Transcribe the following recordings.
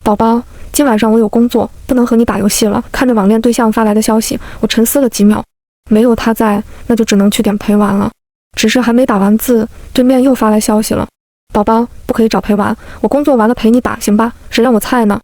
宝宝，今晚上我有工作，不能和你打游戏了。看着网恋对象发来的消息，我沉思了几秒，没有他在，那就只能去点陪玩了。只是还没打完字，对面又发来消息了。宝宝，不可以找陪玩，我工作完了陪你打，行吧？谁让我菜呢？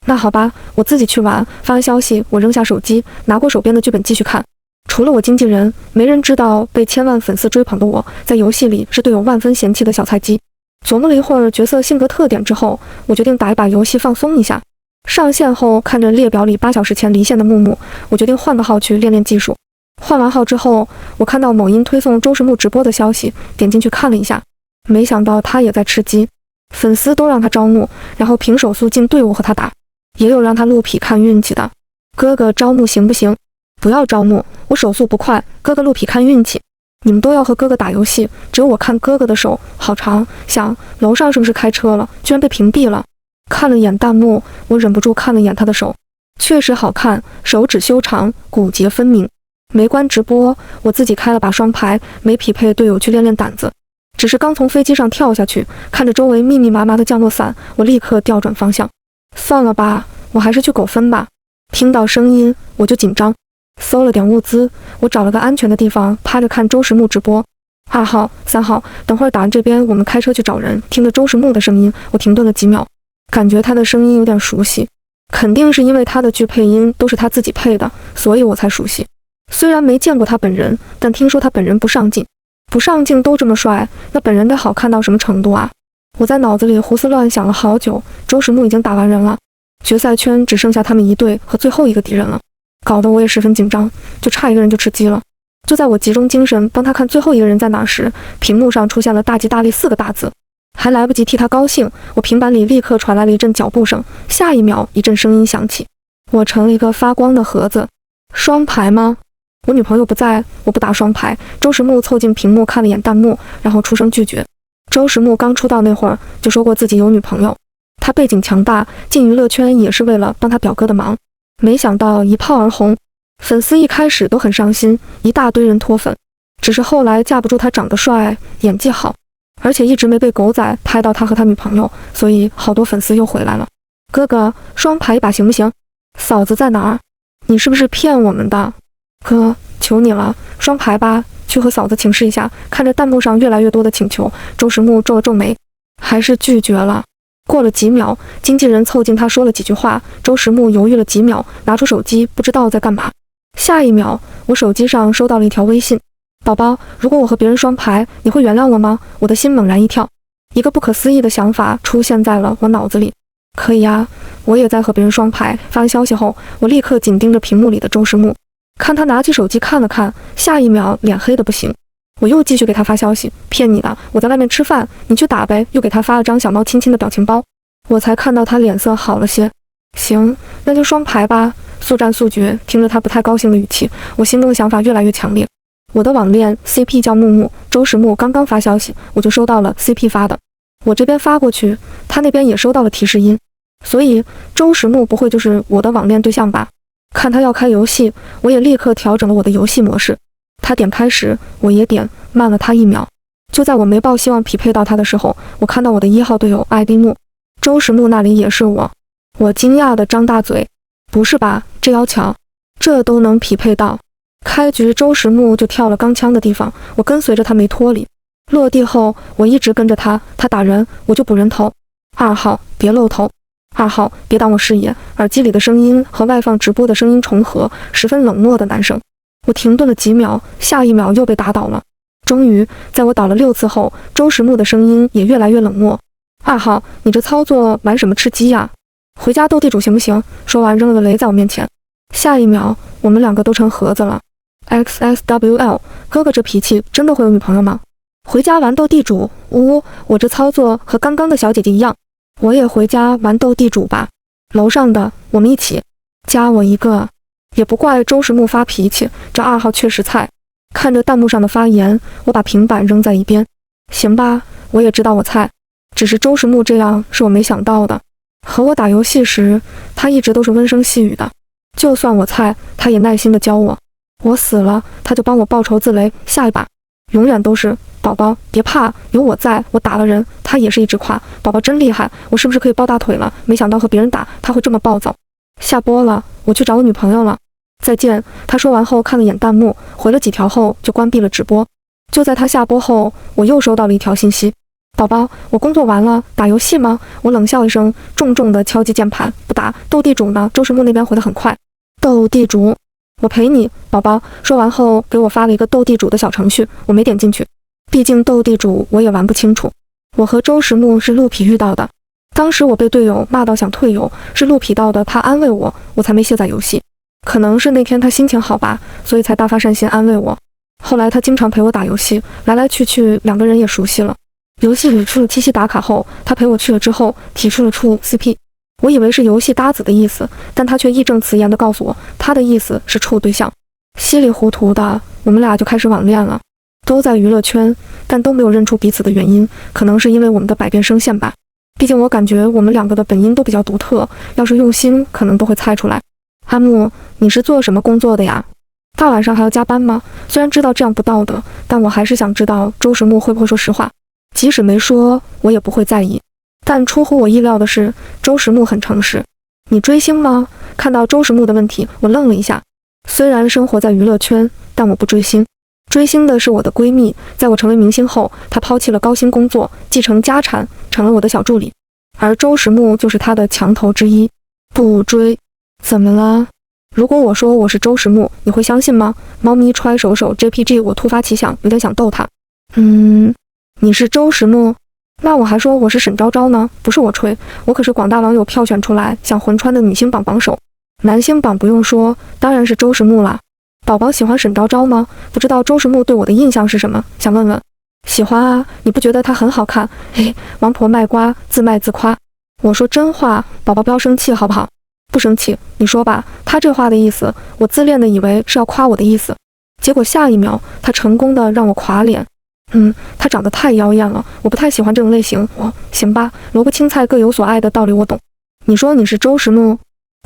那好吧，我自己去玩。发完消息，我扔下手机，拿过手边的剧本继续看。除了我经纪人，没人知道被千万粉丝追捧的我，在游戏里是队友万分嫌弃的小菜鸡。琢磨了一会儿角色性格特点之后，我决定打一把游戏放松一下。上线后，看着列表里8小时前离线的木木，我决定换个号去练练技术。换完号之后，我看到某音推送周时木直播的消息，点进去看了一下，没想到他也在吃鸡，粉丝都让他招募，然后凭手速进队伍和他打，也有让他录匹看运气的。哥哥招募行不行？不要招募，我手速不快，哥哥录匹看运气。你们都要和哥哥打游戏，只有我看哥哥的手好长，想楼上是不是开车了，居然被屏蔽了。看了眼弹幕，我忍不住看了眼他的手，确实好看，手指修长，骨节分明。没关直播，我自己开了把双排，没匹配队友去练练胆子。只是刚从飞机上跳下去，看着周围密密麻麻的降落伞，我立刻调转方向。算了吧，我还是去狗分吧。听到声音我就紧张，搜了点物资，我找了个安全的地方趴着看周时木直播。2号、3号，等会儿打完这边我们开车去找人。听着周时木的声音，我停顿了几秒，感觉他的声音有点熟悉，肯定是因为他的剧配音都是他自己配的，所以我才熟悉。虽然没见过他本人，但听说他本人不上镜，不上镜都这么帅，那本人得好看到什么程度啊？我在脑子里胡思乱想了好久，周时木已经打完人了，决赛圈只剩下他们一队和最后一个敌人了，搞得我也十分紧张，就差一个人就吃鸡了。就在我集中精神帮他看最后一个人在哪时，屏幕上出现了大吉大利4个大字，还来不及替他高兴，我平板里立刻传来了一阵脚步声，下一秒一阵声音响起，我成了一个发光的盒子。双排吗？我女朋友不在，我不打双排。周时木凑近屏幕看了眼弹幕，然后出声拒绝。周时木刚出道那会儿就说过自己有女朋友，他背景强大，进娱乐圈也是为了帮他表哥的忙，没想到一炮而红。粉丝一开始都很伤心，一大堆人脱粉，只是后来架不住他长得帅，演技好，而且一直没被狗仔拍到他和他女朋友，所以好多粉丝又回来了。哥哥，双排一把行不行？嫂子在哪儿？你是不是骗我们的？哥，求你了，双排吧，去和嫂子请示一下。看着弹幕上越来越多的请求，周时木皱了皱眉，还是拒绝了。过了几秒，经纪人凑近他说了几句话，周时木犹豫了几秒，拿出手机不知道在干嘛。下一秒，我手机上收到了一条微信：宝宝，如果我和别人双排，你会原谅我吗？我的心猛然一跳，一个不可思议的想法出现在了我脑子里。可以啊，我也在和别人双排。发完消息后，我立刻紧盯着屏幕里的周时木，看他拿起手机看了看，下一秒脸黑的不行。我又继续给他发消息，骗你的，我在外面吃饭，你去打呗。又给他发了张小猫亲亲的表情包，我才看到他脸色好了些。行，那就双排吧，速战速决。听着他不太高兴的语气，我心中的想法越来越强烈。我的网恋 CP 叫木木，周时木刚刚发消息，我就收到了 CP 发的，我这边发过去，他那边也收到了提示音，所以周时木不会就是我的网恋对象吧？看他要开游戏，我也立刻调整了我的游戏模式。他点开时，我也点，慢了他1秒。就在我没抱希望匹配到他的时候，我看到我的1号队友艾丁木，周时木那里也是我。我惊讶地张大嘴，不是吧，这要巧，这都能匹配到。开局周时木就跳了钢枪的地方，我跟随着他没脱离。落地后，我一直跟着他，他打人我就补人头。2号别露头，2号别挡我视野。耳机里的声音和外放直播的声音重合，十分冷漠的男生。我停顿了几秒，下一秒又被打倒了。终于在我倒了6次后，周时木的声音也越来越冷漠。2号，你这操作玩什么吃鸡呀？回家斗地主行不行？说完扔了个雷在我面前。下一秒我们2个都成盒子了。XSWL， 哥哥这脾气真的会有女朋友吗？回家玩斗地主，我这操作和刚刚的小姐姐一样，我也回家玩斗地主吧。楼上的我们一起，加我一个。也不怪周时木发脾气，这2号确实菜。看着弹幕上的发言，我把平板扔在一边。行吧，我也知道我菜，只是周时木这样是我没想到的。和我打游戏时，他一直都是温声细语的，就算我菜，他也耐心的教我。我死了，他就帮我报仇自雷，下一把永远都是宝宝别怕，有我在，我打了人，他也是一直夸宝宝真厉害，我是不是可以抱大腿了？没想到和别人打他会这么暴躁。下播了，我去找我女朋友了，再见。他说完后看了眼弹幕，回了几条后就关闭了直播。就在他下播后，我又收到了一条信息：宝宝，我工作完了，打游戏吗？我冷笑一声，重重的敲击键盘，不打。斗地主呢？周时木那边回得很快，斗地主，我陪你，宝宝。说完后给我发了一个斗地主的小程序，我没点进去，毕竟斗地主我也玩不清楚。我和周时木是鹿皮遇到的，当时我被队友骂到想退游，是鹿皮到的，他安慰我，我才没卸载游戏。可能是那天他心情好吧，所以才大发善心安慰我。后来他经常陪我打游戏，来来去去，两个人也熟悉了。游戏里出了七夕打卡后，他陪我去了之后，提出了处 CP。我以为是游戏搭子的意思，但他却义正辞严地告诉我，他的意思是处对象。稀里糊涂的，我们俩就开始网恋了。都在娱乐圈，但都没有认出彼此的原因，可能是因为我们的百变声线吧。毕竟我感觉我们两个的本音都比较独特，要是用心，可能都会猜出来。阿木，你是做什么工作的呀？大晚上还要加班吗？虽然知道这样不道德，但我还是想知道周时木会不会说实话。即使没说，我也不会在意。但出乎我意料的是，周时木很诚实。你追星吗？看到周时木的问题，我愣了一下。虽然生活在娱乐圈，但我不追星。追星的是我的闺蜜，在我成为明星后，她抛弃了高薪工作，继承家产，成了我的小助理。而周时木就是她的墙头之一。不追，怎么了？如果我说我是周时木，你会相信吗？猫咪揣手手 JPG， 我突发奇想，有点想逗他。你是周时木？那我还说我是沈昭昭呢，不是我吹，我可是广大网友票选出来想魂穿的女星榜榜首。男星榜不用说，当然是周时木啦。宝宝喜欢沈昭昭吗？不知道周时木对我的印象是什么，想问问。喜欢啊，你不觉得她很好看？嘿，王婆卖瓜，自卖自夸。我说真话，宝宝不要生气好不好？不生气，你说吧。他这话的意思，我自恋的以为是要夸我的意思，结果下一秒他成功的让我垮脸。他长得太妖艳了，我不太喜欢这种类型。行吧，萝卜青菜各有所爱的道理我懂。你说你是周时木？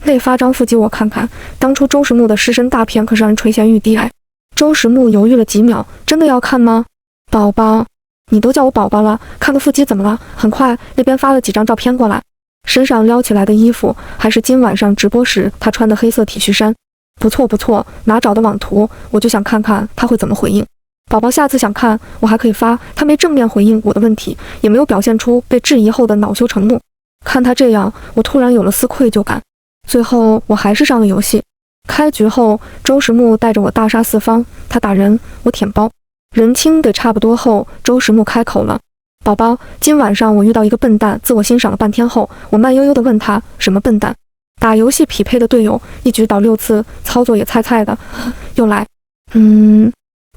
内发张腹肌我看看，当初周时木的尸身大片可是让人垂涎欲滴哎。周时木犹豫了几秒，真的要看吗？宝宝，你都叫我宝宝了，看个腹肌怎么了？很快那边发了几张照片过来，身上撩起来的衣服还是今晚上直播时他穿的黑色体恤衫，不错不错，哪找的网图？我就想看看他会怎么回应。宝宝下次想看我还可以发，他没正面回应我的问题，也没有表现出被质疑后的恼羞成怒。看他这样，我突然有了丝愧疚感。最后我还是上了游戏。开局后，周时木带着我大杀四方，他打人，我舔包。人清给差不多后，周时木开口了：宝宝，今晚上我遇到一个笨蛋，自我欣赏了半天后，我慢悠悠地问他什么笨蛋？打游戏匹配的队友，一局倒6次，操作也菜菜的，又来。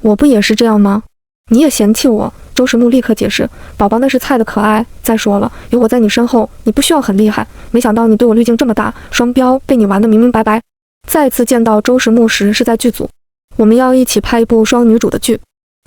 我不也是这样吗？你也嫌弃我？周时木立刻解释：宝宝那是菜的可爱。再说了，有我在你身后，你不需要很厉害。没想到你对我滤镜这么大，双标被你玩得明明白白。再次见到周时木时是在剧组，我们要一起拍一部双女主的剧。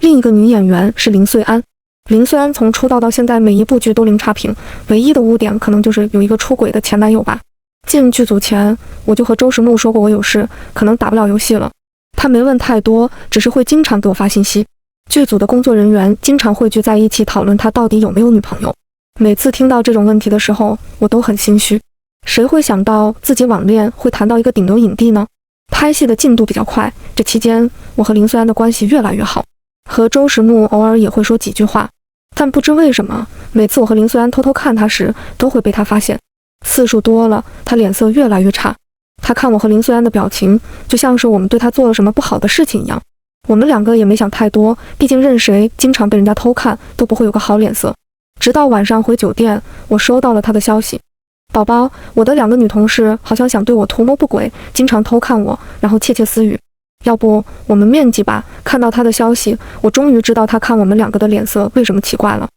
另一个女演员是林穗安。林穗安从出道到现在每一部剧都零差评，唯一的污点可能就是有一个出轨的前男友吧。进剧组前，我就和周时木说过我有事，可能打不了游戏了。他没问太多，只是会经常给我发信息。剧组的工作人员经常汇聚在一起讨论他到底有没有女朋友。每次听到这种问题的时候，我都很心虚。谁会想到自己网恋会谈到一个顶流影帝呢？拍戏的进度比较快，这期间我和林穗安的关系越来越好，和周时木偶尔也会说几句话，但不知为什么，每次我和林穗安偷偷看他时，都会被他发现。次数多了，他脸色越来越差。他看我和林穗安的表情，就像是我们对他做了什么不好的事情一样。我们两个也没想太多，毕竟任谁经常被人家偷看都不会有个好脸色。直到晚上回酒店，我收到了他的消息：宝宝，我的2个女同事好像想对我图谋不轨，经常偷看我，然后窃窃私语。要不我们面基吧？看到他的消息，我终于知道他看我们2个的脸色为什么奇怪了。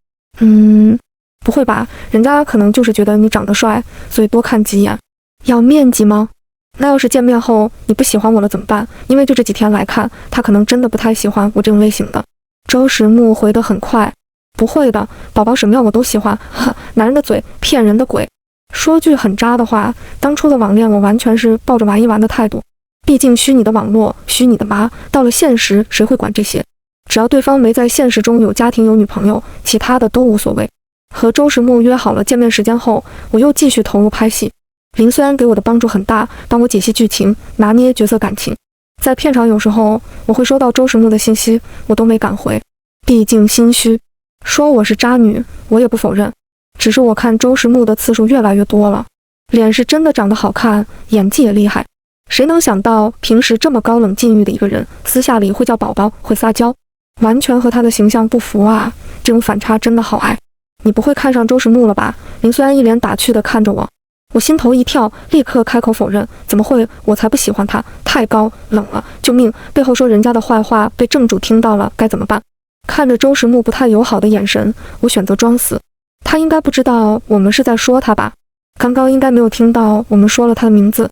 不会吧？人家可能就是觉得你长得帅，所以多看几眼。要面基吗？那要是见面后你不喜欢我了怎么办？因为就这几天来看，他可能真的不太喜欢我这种类型的。周时木回得很快：不会的，宝宝什么样我都喜欢。男人的嘴，骗人的鬼。说句很渣的话，当初的网恋我完全是抱着玩一玩的态度。毕竟虚拟的网络，虚拟的妈，到了现实谁会管这些？只要对方没在现实中有家庭有女朋友，其他的都无所谓。和周时木约好了见面时间后，我又继续投入拍戏。林虽然给我的帮助很大，帮我解析剧情，拿捏角色感情。在片场有时候我会收到周时木的信息，我都没敢回，毕竟心虚。说我是渣女，我也不否认，只是我看周时木的次数越来越多了。脸是真的长得好看，演技也厉害。谁能想到平时这么高冷禁欲的一个人，私下里会叫宝宝，会撒娇，完全和他的形象不符啊！这种反差真的好爱。你不会看上周时木了吧？林虽然一脸打趣地看着我，我心头一跳，立刻开口否认。怎么会？我才不喜欢他，太高冷了，救命！背后说人家的坏话被正主听到了，该怎么办？看着周时木不太友好的眼神，我选择装死。他应该不知道我们是在说他吧？刚刚应该没有听到我们说了他的名字。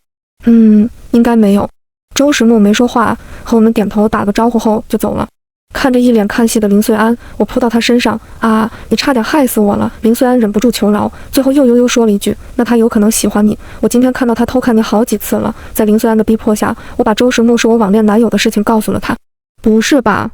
应该没有。周时木没说话，和我们点头打个招呼后就走了。看着一脸看戏的林穗安，我扑到他身上，啊，你差点害死我了。林穗安忍不住求饶，最后又悠悠说了一句，那他有可能喜欢你，我今天看到他偷看你好几次了。在林穗安的逼迫下，我把周时木是我网恋男友的事情告诉了他。不是吧？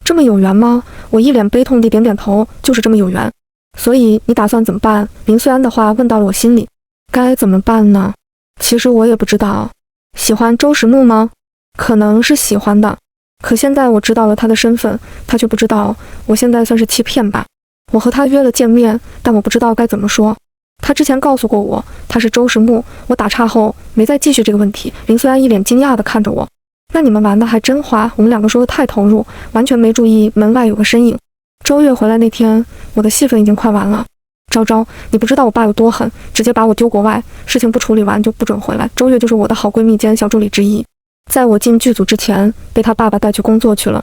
这么有缘吗？我一脸悲痛地点点头，就是这么有缘。所以你打算怎么办？林穗安的话问到了我心里，该怎么办呢？其实我也不知道。喜欢周时木吗？可能是喜欢的，可现在我知道了他的身份，他却不知道。我现在算是欺骗吧。我和他约了见面，但我不知道该怎么说。他之前告诉过我他是周时木，我打岔后没再继续这个问题。林虽然一脸惊讶地看着我，那你们玩的还真花，我们两个说的太投入，完全没注意门外有个身影。周月回来那天，我的戏份已经快完了。昭昭，你不知道我爸有多狠，直接把我丢国外，事情不处理完就不准回来。周月就是我的好闺蜜兼小助理之一，在我进剧组之前被他爸爸带去工作去了，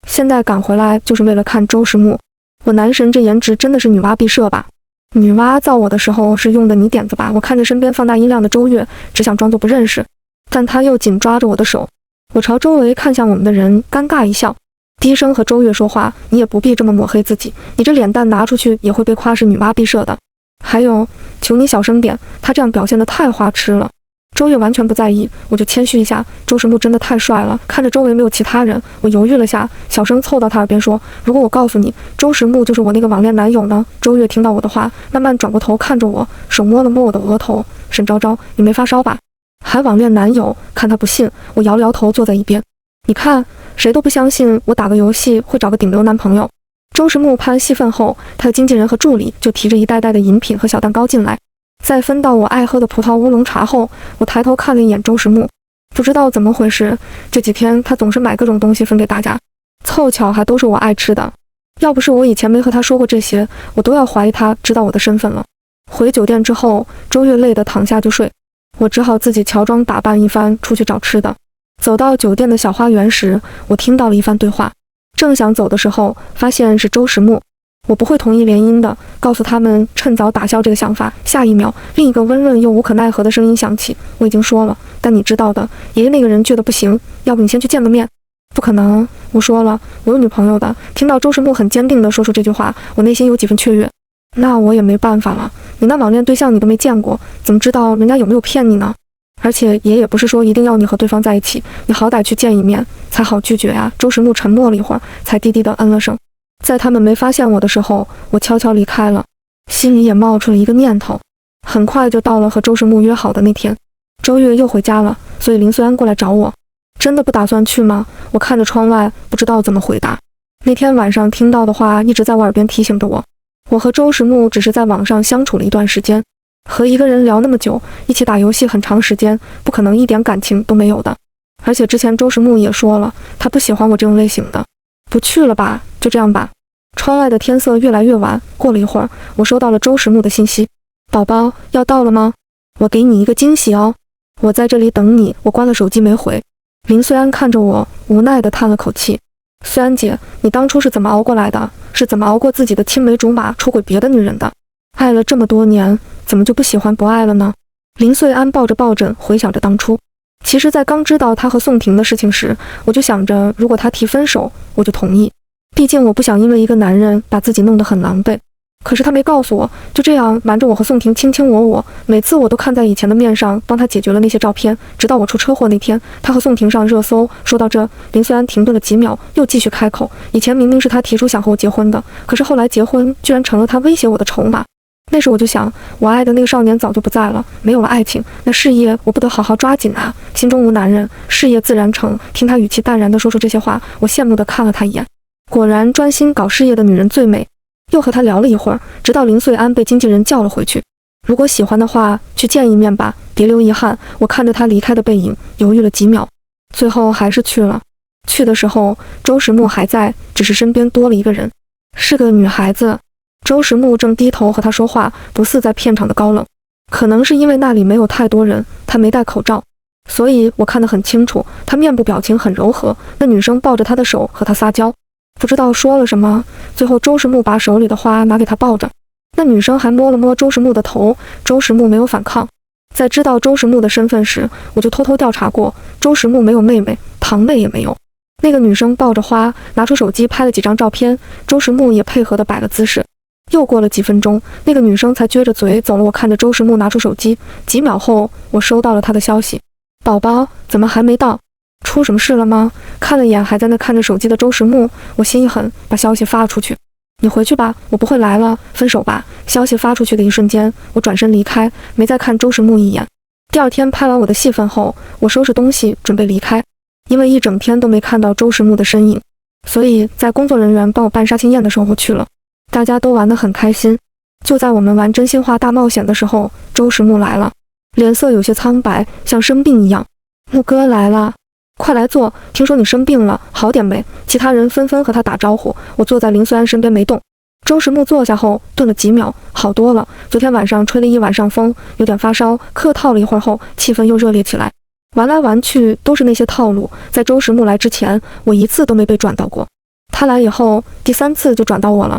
现在赶回来就是为了看周时木。我男神这颜值真的是女娲毕设吧？女娲造我的时候是用的泥点子吧？我看着身边放大音量的周月，只想装作不认识，但他又紧抓着我的手。我朝周围看向我们的人尴尬一笑，低声和周月说话，你也不必这么抹黑自己，你这脸蛋拿出去也会被夸是女娲毕设的。还有，求你小声点，他这样表现得太花痴了。周月完全不在意，我就谦虚一下，周时木真的太帅了。看着周围没有其他人，我犹豫了下，小声凑到他耳边说，如果我告诉你周时木就是我那个网恋男友呢？周月听到我的话，慢慢转过头看着我，手摸了摸我的额头，沈昭昭，你没发烧吧？还网恋男友？看他不信，我摇了摇头，坐在一边。你看，谁都不相信我打个游戏会找个顶流男朋友。周时木拍完戏份后，他的经纪人和助理就提着一袋袋的饮品和小蛋糕进来。在分到我爱喝的葡萄乌龙茶后，我抬头看了一眼周时木，不知道怎么回事，这几天他总是买各种东西分给大家，凑巧还都是我爱吃的。要不是我以前没和他说过这些，我都要怀疑他知道我的身份了。回酒店之后，周月累得躺下就睡，我只好自己乔装打扮一番出去找吃的。走到酒店的小花园时，我听到了一番对话，正想走的时候，发现是周时木。我不会同意联姻的，告诉他们趁早打消这个想法。下一秒，另一个温润又无可奈何的声音响起，我已经说了，但你知道的，爷爷那个人倔得不行，要不你先去见个面。不可能，我说了，我有女朋友的。听到周时木很坚定地说出这句话，我内心有几分雀跃。那我也没办法了，你那网恋对象你都没见过，怎么知道人家有没有骗你呢？而且爷也不是说一定要你和对方在一起，你好歹去见一面才好拒绝啊。周时木沉默了一会儿，才低低地嗯了声。在他们没发现我的时候，我悄悄离开了，心里也冒出了一个念头。很快就到了和周时木约好的那天，周月又回家了，所以林虽安过来找我。真的不打算去吗？我看着窗外，不知道怎么回答。那天晚上听到的话一直在我耳边提醒着我，我和周时木只是在网上相处了一段时间，和一个人聊那么久，一起打游戏很长时间，不可能一点感情都没有的。而且之前周时木也说了，他不喜欢我这种类型的。不去了吧，就这样吧。窗外的天色越来越晚，过了一会儿，我收到了周时木的信息，宝宝要到了吗？我给你一个惊喜哦，我在这里等你。我关了手机没回。林虽安看着我，无奈地叹了口气，虽安姐，你当初是怎么熬过来的？是怎么熬过自己的青梅竹马出轨别的女人的？爱了这么多年，怎么就不喜欢不爱了呢？林穗安抱着抱枕回想着当初。其实在刚知道他和宋婷的事情时，我就想着如果他提分手，我就同意，毕竟我不想因为一个男人把自己弄得很狼狈。可是他没告诉我，就这样瞒着我和宋婷卿卿我我。每次我都看在以前的面上，帮他解决了那些照片。直到我出车祸那天，他和宋婷上热搜。说到这，林虽安停顿了几秒，又继续开口：以前明明是他提出想和我结婚的，可是后来结婚居然成了他威胁我的筹码。那时我就想，我爱的那个少年早就不在了，没有了爱情，那事业我不得好好抓紧啊！心中无男人，事业自然成。听他语气淡然地说出这些话，我羡慕地看了他一眼。果然，专心搞事业的女人最美。又和他聊了一会儿，直到林穗安被经纪人叫了回去。如果喜欢的话，去见一面吧，别留遗憾。我看着他离开的背影，犹豫了几秒，最后还是去了。去的时候，周时木还在，只是身边多了一个人，是个女孩子。周时木正低头和他说话，不似在片场的高冷。可能是因为那里没有太多人，他没戴口罩，所以我看得很清楚，他面部表情很柔和。那女生抱着他的手和他撒娇。不知道说了什么，最后周时木把手里的花拿给他抱着，那女生还摸了摸周时木的头，周时木没有反抗。在知道周时木的身份时，我就偷偷调查过，周时木没有妹妹，堂妹也没有。那个女生抱着花，拿出手机拍了几张照片，周时木也配合地摆了姿势。又过了几分钟，那个女生才撅着嘴走了。我看着周时木拿出手机，几秒后，我收到了他的消息：宝宝，怎么还没到？出什么事了吗？看了眼还在那看着手机的周时木，我心一狠，把消息发了出去。你回去吧，我不会来了，分手吧。消息发出去的一瞬间，我转身离开，没再看周时木一眼。第二天拍完我的戏份后，我收拾东西准备离开，因为一整天都没看到周时木的身影，所以在工作人员帮我办杀青宴的时候我去了。大家都玩得很开心。就在我们玩真心话大冒险的时候，周时木来了，脸色有些苍白，像生病一样。木哥来了，快来坐，听说你生病了，好点没？其他人纷纷和他打招呼。我坐在林虽安身边没动。周时木坐下后顿了几秒，好多了。昨天晚上吹了一晚上风，有点发烧，客套了一会儿后，气氛又热烈起来。玩来玩去都是那些套路，在周时木来之前，我一次都没被转到过。他来以后，第3次就转到我了。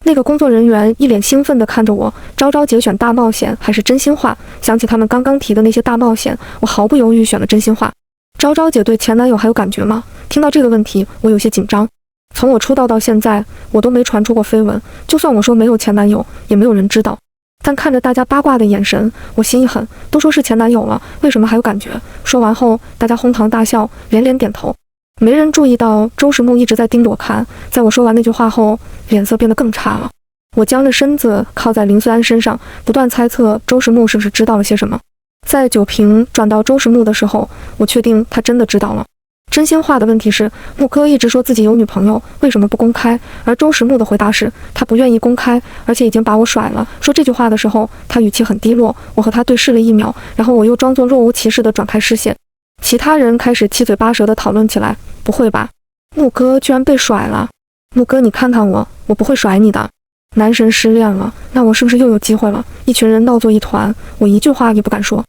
那个工作人员一脸兴奋地看着我，昭昭姐选大冒险还是真心话？想起他们刚刚提的那些大冒险，我毫不犹豫选了真心话。昭昭姐对前男友还有感觉吗？听到这个问题，我有些紧张。从我出道到现在，我都没传出过绯闻，就算我说没有前男友，也没有人知道。但看着大家八卦的眼神，我心一狠，都说是前男友了，为什么还有感觉？说完后，大家哄堂大笑，连连点头。没人注意到周时木一直在盯着我看，在我说完那句话后，脸色变得更差了。我僵着身子靠在林虽安身上，不断猜测周时木是不是知道了些什么。在酒瓶转到周时木的时候，我确定他真的知道了。真心话的问题是，木哥一直说自己有女朋友，为什么不公开？而周时木的回答是，他不愿意公开，而且已经把我甩了。说这句话的时候，他语气很低落。我和他对视了1秒，然后我又装作若无其事地转开视线。其他人开始七嘴八舌地讨论起来。不会吧，木哥居然被甩了？木哥，你看看我，我不会甩你的。男神失恋了，那我是不是又有机会了？一群人闹作一团，我一句话也不敢说，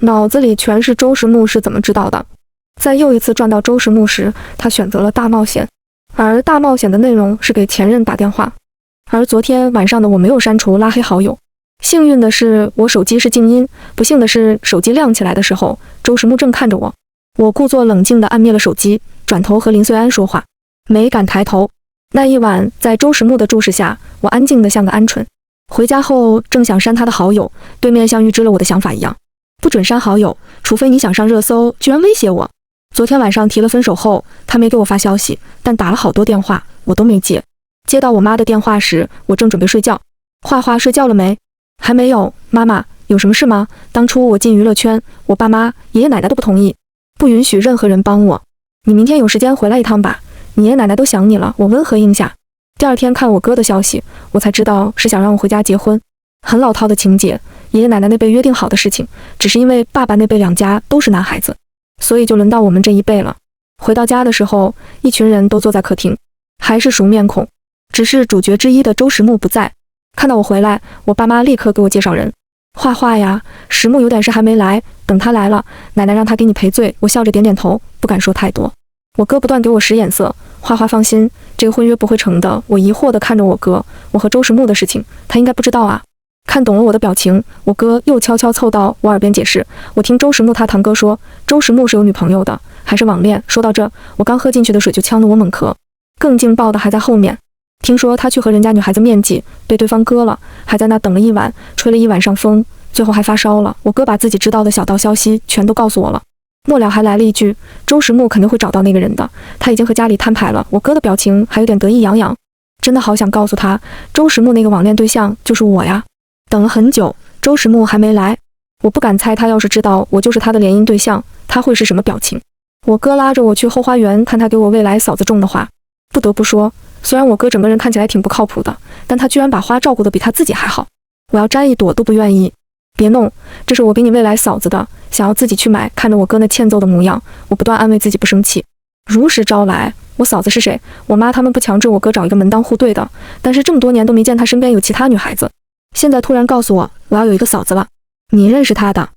脑子里全是周时木是怎么知道的。在又一次转到周时木时，他选择了大冒险，而大冒险的内容是给前任打电话。而昨天晚上的我没有删除拉黑好友，幸运的是我手机是静音，不幸的是手机亮起来的时候，周时木正看着我。我故作冷静地按灭了手机，转头和林虽安说话，没敢抬头。那一晚，在周时木的注视下，我安静得像个鹌鹑。回家后正想删他的好友，对面像预知了我的想法一样，不准删好友，除非你想上热搜，居然威胁我。昨天晚上提了分手后，他没给我发消息，但打了好多电话，我都没接。接到我妈的电话时，我正准备睡觉。画画睡觉了没？还没有。妈妈，有什么事吗？当初我进娱乐圈，我爸妈、爷爷奶奶都不同意，不允许任何人帮我。你明天有时间回来一趟吧，你爷爷奶奶都想你了。我温和应下。第二天看我哥的消息，我才知道是想让我回家结婚，很老套的情节。爷爷奶奶那辈约定好的事情，只是因为爸爸那辈2家都是男孩子，所以就轮到我们这一辈了。回到家的时候，一群人都坐在客厅，还是熟面孔，只是主角之一的周时木不在。看到我回来，我爸妈立刻给我介绍人。画画呀，石木有点事还没来，等他来了，奶奶让他给你赔罪。我笑着点点头，不敢说太多。我哥不断给我使眼色，画画放心，这个婚约不会成的。我疑惑地看着我哥，我和周时木的事情，他应该不知道啊。看懂了我的表情，我哥又悄悄凑到我耳边解释。我听周时木他堂哥说，周时木是有女朋友的，还是网恋。说到这，我刚喝进去的水就呛得我猛咳。更劲爆的还在后面。听说他去和人家女孩子面基，被对方割了，还在那等了一晚，吹了一晚上风，最后还发烧了。我哥把自己知道的小道消息全都告诉我了。末了还来了一句，周时木肯定会找到那个人的，他已经和家里摊牌了。我哥的表情还有点得意洋洋，真的好想告诉他，周时木那个网恋对象就是我呀。等了很久，周时木还没来，我不敢猜他要是知道我就是他的联姻对象，他会是什么表情。我哥拉着我去后花园看他给我未来嫂子种的花，不得不说，虽然我哥整个人看起来挺不靠谱的，但他居然把花照顾得比他自己还好。我要摘一朵都不愿意。别弄，这是我给你未来嫂子的，想要自己去买。看着我哥那欠揍的模样，我不断安慰自己不生气。如实招来，我嫂子是谁？我妈他们不强制我哥找一个门当户对的，但是这么多年都没见他身边有其他女孩子，现在突然告诉我我要有一个嫂子了。你认识他的？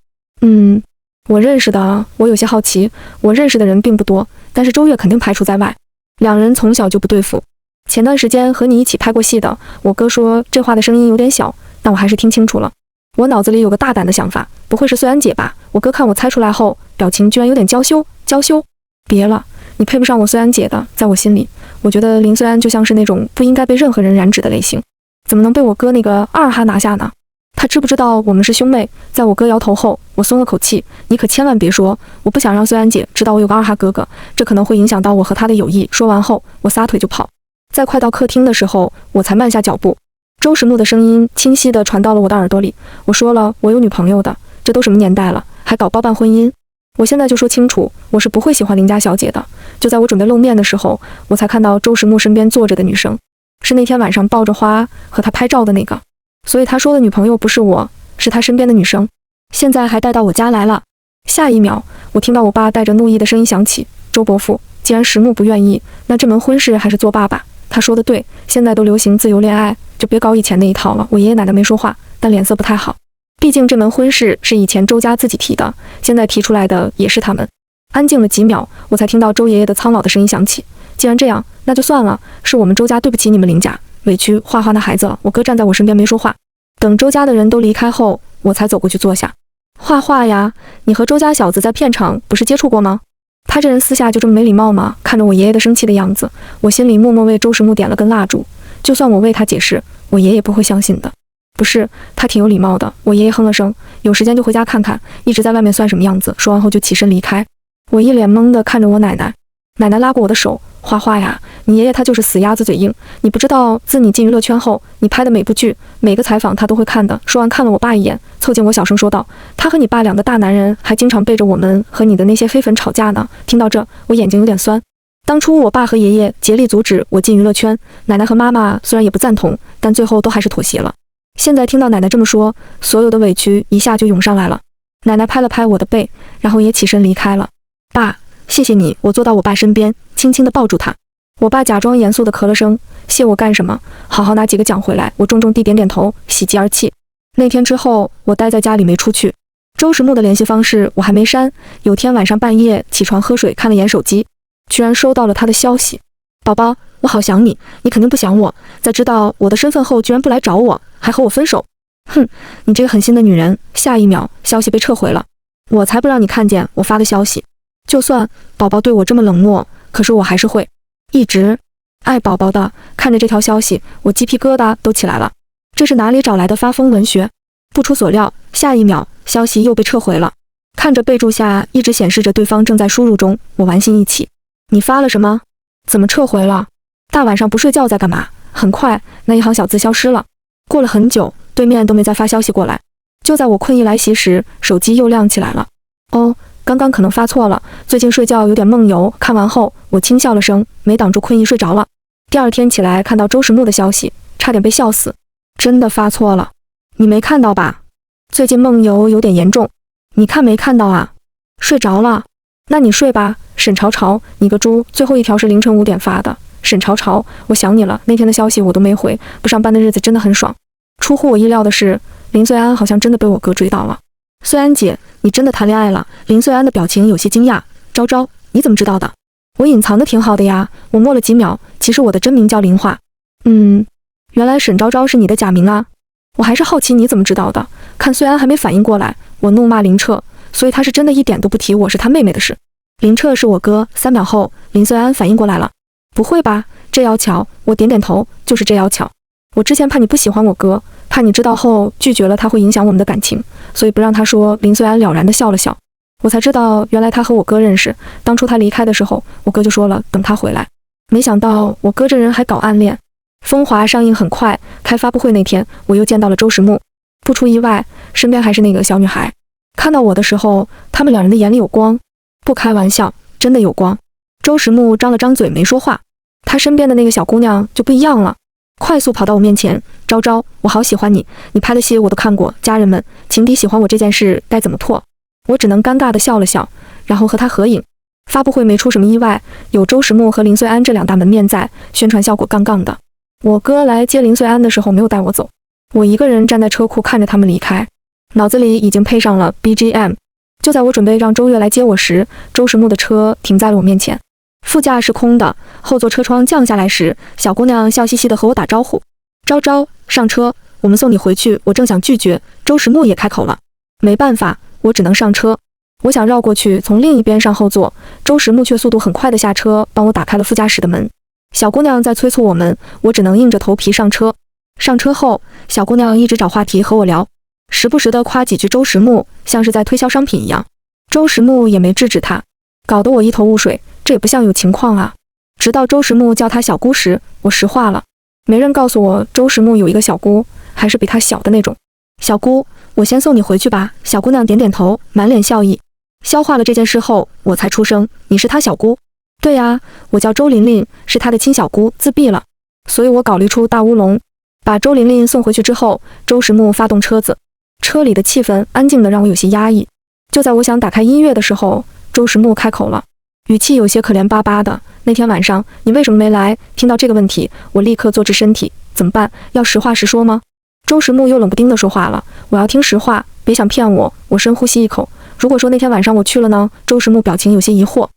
我认识的。我有些好奇，我认识的人并不多，但是周月肯定排除在外。两人从小就不对付，前段时间和你一起拍过戏的，我哥说这话的声音有点小，但我还是听清楚了。我脑子里有个大胆的想法，不会是穗安姐吧？我哥看我猜出来后，表情居然有点娇羞。别了，你配不上我穗安姐的，在我心里，我觉得林穗安就像是那种不应该被任何人染指的类型，怎么能被我哥那个二哈拿下呢？他知不知道我们是兄妹？在我哥摇头后，我松了口气。你可千万别说，我不想让穗安姐知道我有个二哈哥哥，这可能会影响到我和他的友谊。说完后，我撒腿就跑。在快到客厅的时候，我才慢下脚步。周时木的声音清晰地传到了我的耳朵里。我说了，我有女朋友的，这都什么年代了，还搞包办婚姻？我现在就说清楚，我是不会喜欢林家小姐的。就在我准备露面的时候，我才看到周时木身边坐着的女生，是那天晚上抱着花和他拍照的那个。所以他说的女朋友不是我，是他身边的女生，现在还带到我家来了。下一秒，我听到我爸带着怒意的声音响起：周伯父，既然石木不愿意，那这门婚事还是作罢吧。他说的对，现在都流行自由恋爱，就别搞以前那一套了。我爷爷奶奶没说话，但脸色不太好，毕竟这门婚事是以前周家自己提的，现在提出来的也是他们。安静了几秒，我才听到周爷爷的苍老的声音响起：既然这样，那就算了，是我们周家对不起你们林家，委屈画画那孩子了。我哥站在我身边没说话，等周家的人都离开后，我才走过去坐下。画画呀，你和周家小子在片场不是接触过吗？他这人私下就这么没礼貌吗？看着我爷爷的生气的样子，我心里默默为周时木点了根蜡烛。就算我为他解释，我爷爷不会相信的。不是，他挺有礼貌的。我爷爷哼了声，有时间就回家看看，一直在外面算什么样子。说完后就起身离开。我一脸懵的看着我奶奶，奶奶拉过我的手：画画呀，你爷爷他就是死鸭子嘴硬，你不知道，自你进娱乐圈后，你拍的每部剧每个采访他都会看的。说完看了我爸一眼，凑近我小声说道：他和你爸两个大男人还经常背着我们和你的那些黑粉吵架呢。听到这，我眼睛有点酸。当初我爸和爷爷竭力阻止我进娱乐圈，奶奶和妈妈虽然也不赞同，但最后都还是妥协了。现在听到奶奶这么说，所有的委屈一下就涌上来了。奶奶拍了拍我的背，然后也起身离开了。爸，谢谢你。我坐到我爸身边，轻轻地抱住他。我爸假装严肃地咳了声：谢我干什么？好好拿几个奖回来。我重重地点点头，喜极而泣。那天之后，我待在家里没出去。周时木的联系方式我还没删，有天晚上半夜起床喝水看了眼手机，居然收到了他的消息：宝宝，我好想你，你肯定不想我，在知道我的身份后居然不来找我，还和我分手。哼，你这个狠心的女人。下一秒，消息被撤回了。我才不让你看见我发的消息。就算宝宝对我这么冷漠，可是我还是会一直爱宝宝的。看着这条消息，我鸡皮疙瘩都起来了。这是哪里找来的发疯文学？不出所料，下一秒消息又被撤回了。看着备注下一直显示着对方正在输入中，我玩心一起。你发了什么？怎么撤回了？大晚上不睡觉在干嘛？很快，那一行小字消失了。过了很久，对面都没再发消息过来。就在我困意来袭时，手机又亮起来了。哦，刚刚可能发错了，最近睡觉有点梦游。看完后，我轻笑了声，没挡住困意睡着了。第二天起来看到周时木的消息，差点被笑死。真的发错了，你没看到吧？最近梦游有点严重，你看没看到啊？睡着了？那你睡吧。沈潮潮，你个猪！最后一条是凌晨5点发的。沈潮潮，我想你了，那天的消息我都没回，不上班的日子真的很爽。出乎我意料的是，林穗安好像真的被我哥追到了。穗安姐，你真的谈恋爱了？林穗安的表情有些惊讶。昭昭，你怎么知道的？我隐藏的挺好的呀。我默了几秒，其实我的真名叫林化。原来沈昭昭是你的假名啊。我还是好奇你怎么知道的。看穗安还没反应过来，我怒骂林彻，所以他是真的一点都不提我是他妹妹的事。林彻是我哥。3秒后，林穗安反应过来了。不会吧，这要巧，我点点头，就是这要巧。我之前怕你不喜欢我哥，怕你知道后拒绝了他会影响我们的感情，所以不让他说。林穗安了然地笑了笑，我才知道原来他和我哥认识。当初他离开的时候，我哥就说了等他回来，没想到我哥这人还搞暗恋。风华上映很快，开发布会那天，我又见到了周时木，不出意外，身边还是那个小女孩。看到我的时候，他们两人的眼里有光，不开玩笑，真的有光。周时木张了张嘴没说话，他身边的那个小姑娘就不一样了，快速跑到我面前，昭昭，我好喜欢你，你拍的戏我都看过，家人们，情敌喜欢我这件事该怎么破？我只能尴尬地笑了笑，然后和他合影。发布会没出什么意外，有周时木和林穗安这两大门面在，宣传效果杠杠的。我哥来接林穗安的时候没有带我走，我一个人站在车库看着他们离开，脑子里已经配上了 BGM。 就在我准备让周月来接我时，周时木的车停在了我面前，副驾是空的，后座车窗降下来时，小姑娘笑嘻嘻地和我打招呼，昭昭，上车，我们送你回去。我正想拒绝，周时木也开口了，没办法，我只能上车。我想绕过去从另一边上后座，周时木却速度很快地下车帮我打开了副驾驶的门。小姑娘在催促我们，我只能硬着头皮上车。上车后，小姑娘一直找话题和我聊，时不时地夸几句周时木，像是在推销商品一样。周时木也没制止她，搞得我一头雾水，这也不像有情况啊。直到周时木叫她小姑时，我石化了。没人告诉我周时木有一个小姑，还是比她小的那种。小姑，我先送你回去吧。小姑娘点点头，满脸笑意。消化了这件事后，我才出声，你是她小姑？对呀，我叫周琳琳，是她的亲小姑，自闭了，所以我搞了一出大乌龙。把周琳琳送回去之后，周时木发动车子，车里的气氛安静的让我有些压抑。就在我想打开音乐的时候，周时木开口了，语气有些可怜巴巴的，那天晚上你为什么没来？听到这个问题，我立刻坐直身体，怎么办？要实话实说吗？周时木又冷不丁的说话了，我要听实话，别想骗我。我深呼吸一口，如果说那天晚上我去了呢？周时木表情有些疑惑。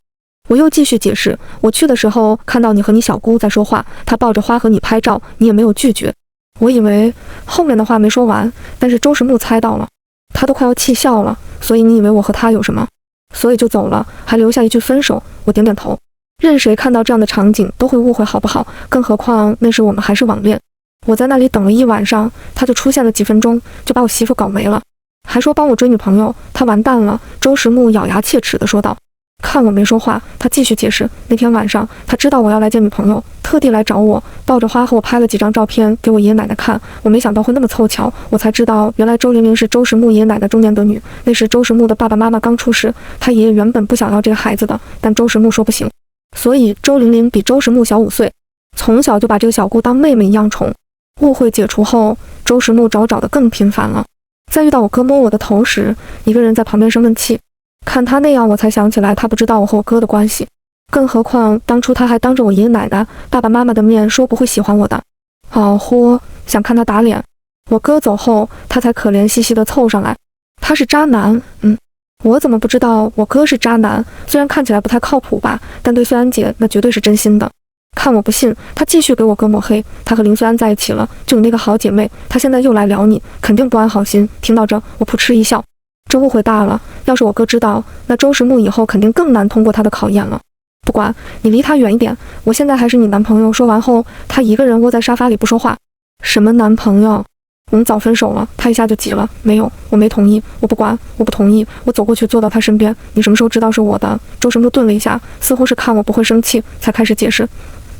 我又继续解释，我去的时候看到你和你小姑在说话，她抱着花和你拍照，你也没有拒绝。我以为后面的话没说完，但是周时木猜到了，他都快要气笑了。所以你以为我和他有什么，所以就走了，还留下一句分手。我点点头，任谁看到这样的场景都会误会好不好？更何况那时我们还是网恋。我在那里等了一晚上，他就出现了几分钟，就把我媳妇搞没了，还说帮我追女朋友，他完蛋了。周时木咬牙切齿地说道。看我没说话，他继续解释，那天晚上他知道我要来见女朋友，特地来找我，抱着花和我拍了几张照片给我爷爷奶奶看。我没想到会那么凑巧，我才知道原来周琳琳是周时木爷爷奶奶中年得女，那时周时木的爸爸妈妈刚出世，他爷爷原本不想要这个孩子的，但周时木说不行，所以周琳琳比周时木小5岁，从小就把这个小姑当妹妹一样宠。误会解除后，周时木找得更频繁了。在遇到我哥摸我的头时，一个人在旁边生闷气。看他那样，我才想起来他不知道我和我哥的关系，更何况当初他还当着我爷爷奶奶、爸爸妈妈的面说不会喜欢我的。好乎想看他打脸。我哥走后，他才可怜兮兮地凑上来。他是渣男，我怎么不知道我哥是渣男？虽然看起来不太靠谱吧，但对穗安姐那绝对是真心的。看我不信，他继续给我哥抹黑，他和林穗安在一起了，就你那个好姐妹，他现在又来撩你，肯定不安好心。听到这，我扑哧一笑。这误会大了，要是我哥知道，那周时木以后肯定更难通过他的考验了。不管，你离他远一点，我现在还是你男朋友。说完后，他一个人窝在沙发里不说话。什么男朋友？我们早分手了。他一下就急了，没有，我没同意，我不管，我不同意。我走过去坐到他身边，你什么时候知道是我的？周时木顿了一下，似乎是看我不会生气，才开始解释。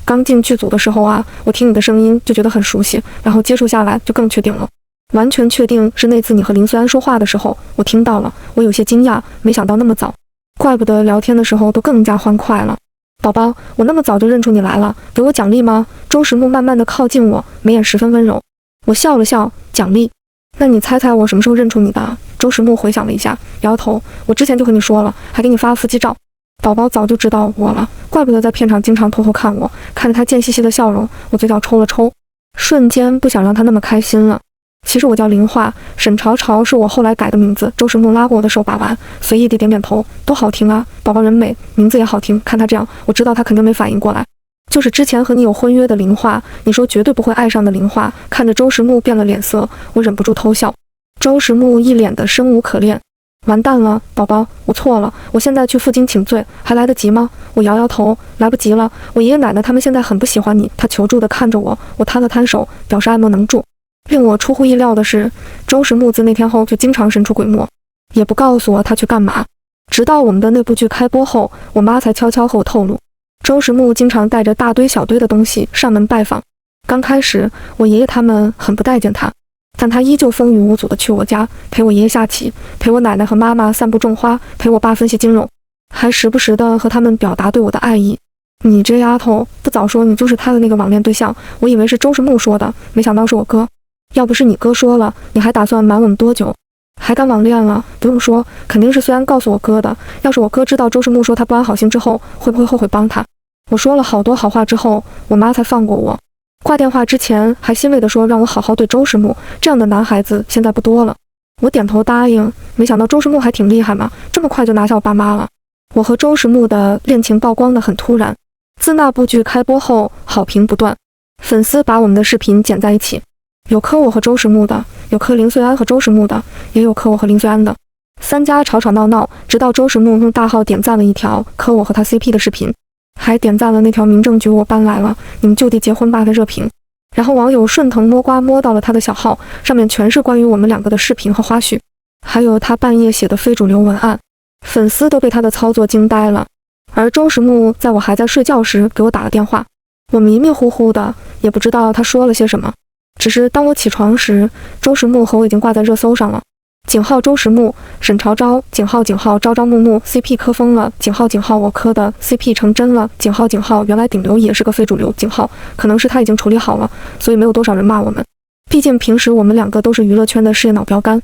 刚进剧组的时候啊，我听你的声音就觉得很熟悉，然后接触下来就更确定了。完全确定是那次你和林穗安说话的时候，我听到了，我有些惊讶，没想到那么早，怪不得聊天的时候都更加欢快了。宝宝，我那么早就认出你来了，给我奖励吗？周时木慢慢的靠近我，眉眼十分温柔。我笑了笑，奖励？那你猜猜我什么时候认出你的？周时木回想了一下，摇头，我之前就和你说了，还给你发了腹肌照。宝宝早就知道我了，怪不得在片场经常偷偷看我。看着他贱兮兮的笑容，我嘴角抽了抽，瞬间不想让他那么开心了。其实我叫林化，沈潮潮是我后来改的名字。周时木拉过我的手把玩，随意地点点头，都好听啊，宝宝人美，名字也好听。看他这样，我知道他肯定没反应过来，就是之前和你有婚约的林化，你说绝对不会爱上的林化。看着周时木变了脸色，我忍不住偷笑。周时木一脸的生无可恋，完蛋了，宝宝，我错了，我现在去负荆请罪还来得及吗？我摇摇头，来不及了。我爷爷奶奶他们现在很不喜欢你。他求助地看着我，我摊了摊手，表示爱莫能助。令我出乎意料的是，周时木自那天后就经常神出鬼没，也不告诉我他去干嘛。直到我们的那部剧开播后，我妈才悄悄和我透露，周时木经常带着大堆小堆的东西上门拜访。刚开始，我爷爷他们很不待见他，但他依旧风雨无阻地去我家，陪我爷爷下棋，陪我奶奶和妈妈散步种花，陪我爸分析金融，还时不时地和他们表达对我的爱意。你这丫头，不早说你就是他的那个网恋对象，我以为是周时木说的，没想到是我哥。要不是你哥说了，你还打算瞒我们多久？还敢网恋了？不用说，肯定是虽然告诉我哥的。要是我哥知道周时木说他不安好心之后，会不会后悔帮他？我说了好多好话之后，我妈才放过我。挂电话之前还欣慰地说让我好好对周时木，这样的男孩子现在不多了。我点头答应，没想到周时木还挺厉害嘛，这么快就拿下我爸妈了。我和周时木的恋情曝光得很突然，自那部剧开播后，好评不断，粉丝把我们的视频剪在一起，有磕我和周时木的，有磕林穗安和周时木的，也有磕我和林穗安的。三家吵吵闹闹，直到周时木用大号点赞了一条磕我和他 CP 的视频，还点赞了那条民政局我搬来了，你们就地结婚吧的热评。然后网友顺藤摸瓜摸到了他的小号，上面全是关于我们两个的视频和花絮，还有他半夜写的非主流文案，粉丝都被他的操作惊呆了。而周时木在我还在睡觉时给我打了电话，我迷迷糊糊的，也不知道他说了些什么，只是当我起床时，周时木和我已经挂在热搜上了。井号周时木，沈朝朝，井号朝朝木木 CP 磕疯了，井号我磕的 CP 成真了，井号原来顶流也是个非主流，井号可能是他已经处理好了，所以没有多少人骂我们，毕竟平时我们两个都是娱乐圈的事业脑标杆。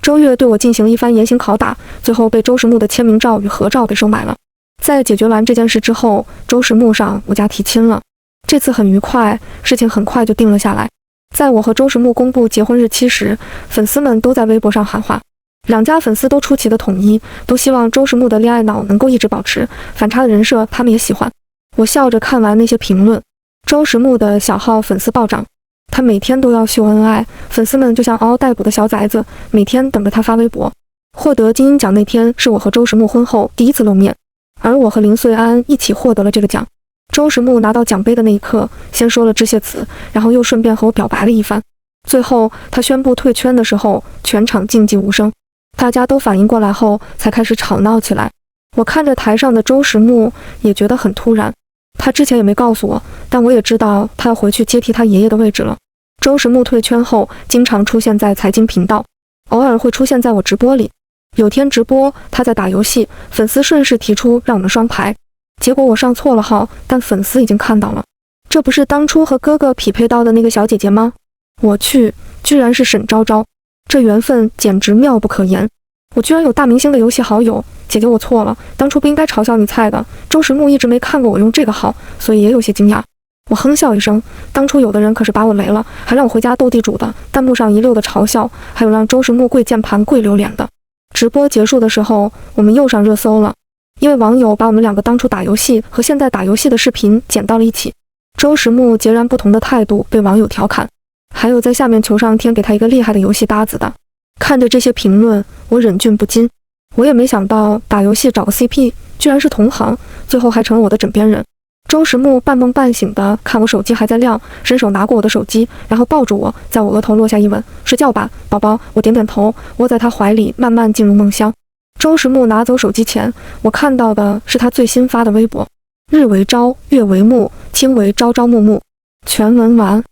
周越对我进行一番严刑拷打，最后被周时木的签名照与合照给收买了。在解决完这件事之后，周时木上我家提亲了，这次很愉快，事情很快就定了下来。在我和周时木公布结婚日期时，粉丝们都在微博上喊话，两家粉丝都出奇的统一，都希望周时木的恋爱脑能够一直保持，反差的人设他们也喜欢。我笑着看完那些评论，周时木的小号粉丝暴涨，他每天都要秀恩爱，粉丝们就像嗷嗷待哺的小崽子，每天等着他发微博。获得金鹰奖那天是我和周时木婚后第一次露面，而我和林穗安一起获得了这个奖。周时木拿到奖杯的那一刻，先说了致谢词，然后又顺便和我表白了一番。最后他宣布退圈的时候，全场静寂无声，大家都反应过来后才开始吵闹起来。我看着台上的周时木，也觉得很突然。他之前也没告诉我，但我也知道他要回去接替他爷爷的位置了。周时木退圈后，经常出现在财经频道，偶尔会出现在我直播里。有天直播他在打游戏，粉丝顺势提出让我们双排，结果我上错了号，但粉丝已经看到了，这不是当初和哥哥匹配到的那个小姐姐吗？我去，居然是沈昭昭，这缘分简直妙不可言。我居然有大明星的游戏好友，姐姐我错了，当初不应该嘲笑你菜的。周时木一直没看过我用这个号，所以也有些惊讶。我哼笑一声，当初有的人可是把我雷了，还让我回家斗地主的，弹幕上一溜的嘲笑，还有让周时木跪键盘跪榴莲的。直播结束的时候，我们又上热搜了，因为网友把我们两个当初打游戏和现在打游戏的视频剪到了一起，周时木截然不同的态度被网友调侃，还有在下面求上天给他一个厉害的游戏搭子的。看着这些评论，我忍俊不禁。我也没想到打游戏找个 CP 居然是同行，最后还成了我的枕边人。周时木半梦半醒的看我手机还在亮，伸手拿过我的手机，然后抱住我，在我额头落下一吻，睡觉吧宝宝。我点点头，窝在他怀里慢慢进入梦乡。周时木拿走手机前，我看到的是他最新发的微博，日为朝，月为暮，卿为朝朝暮暮。全文完。